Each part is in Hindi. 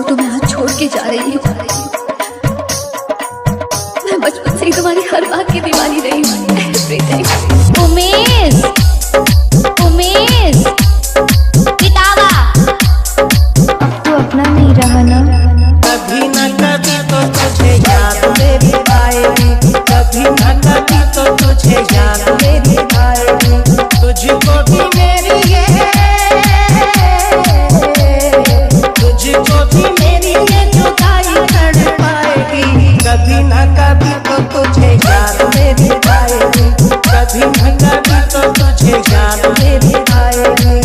को तो मैं आज छोड़ के जा रही हूँ। मैं बचपन से ही तुम्हारी हर बात की दीवानी रही हूँ। उमेश, उमेश, किताबा, अब तो अपना नहीं रहा ना। कभी न कभी तो तुझे याद मेरी आएगी, कभी न कभी तो तुझे याद मेरी आएगी। तुझको भी मेरी तुझको भी मेरी ये जुदाई कर पाएगी। कभी न कभी तो तुझे याद मेरी आएगी, कभी न कभी तो तुझे याद मेरी आएगी।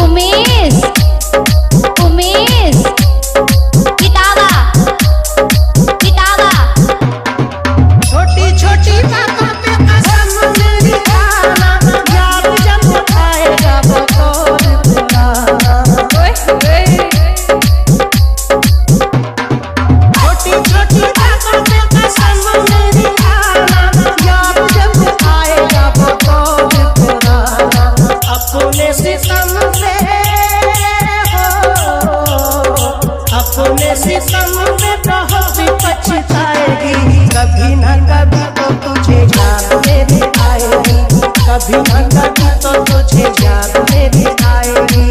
उमेश, उमेश, किताबा, किताबा, छोटी छोटी बातों पे कसम मेरी खाना, याद जब आएगा वो दौर पुराना। छोटी छोटी बातों पे कसम मेरी खाना, याद जब आएगा वो दौर पुराना। अपने सितम से अपने सितम में बहुत पछताएगी। कभी न कभी तो तुझे याद मेरी आएगी, कभी न कभी तो तुझे याद मेरी आएगी।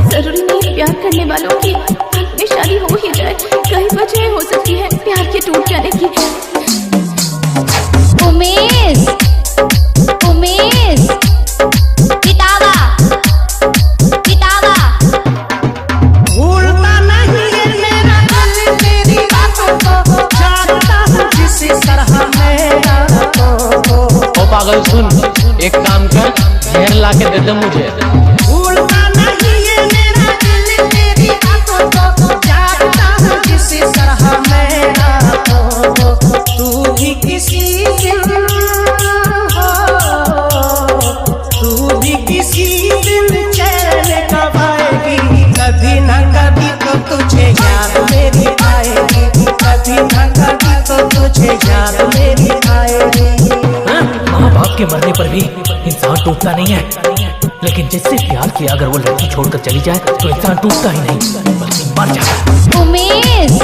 जरूरी नहीं प्यार करने वालों की में शादी हो ही जाए, कई वजह हो सकती है प्यार के टूट जाने की। उमेश, उमेश, किताबा, किताबा, भूलता नहीं है मेरा दिल तेरी बातों को, जानता हूँ जिस तरह मेरा तो। ओ पागल सुन, एक काम कर, जहर ला के दे दे मुझे। भूलता नहीं है मेरा दिल तेरी बातों को, जानता हूँ जिस तरह मेरा तो। तू भी किसी दिन हो, तू भी किसी दिन चैन कब आएगी। कभी न कभी तो तुझे याद मेरी आएगी, कभी न कभी तो तुझे याद मेरी आएगी। माँ बाप के मरने पर भी इंसान टूटता नहीं है, लेकिन जिससे प्यार किया अगर वो लड़की छोड़कर चली जाए तो इंसान टूटता ही नहीं बल्कि मर जाता है। उमेश।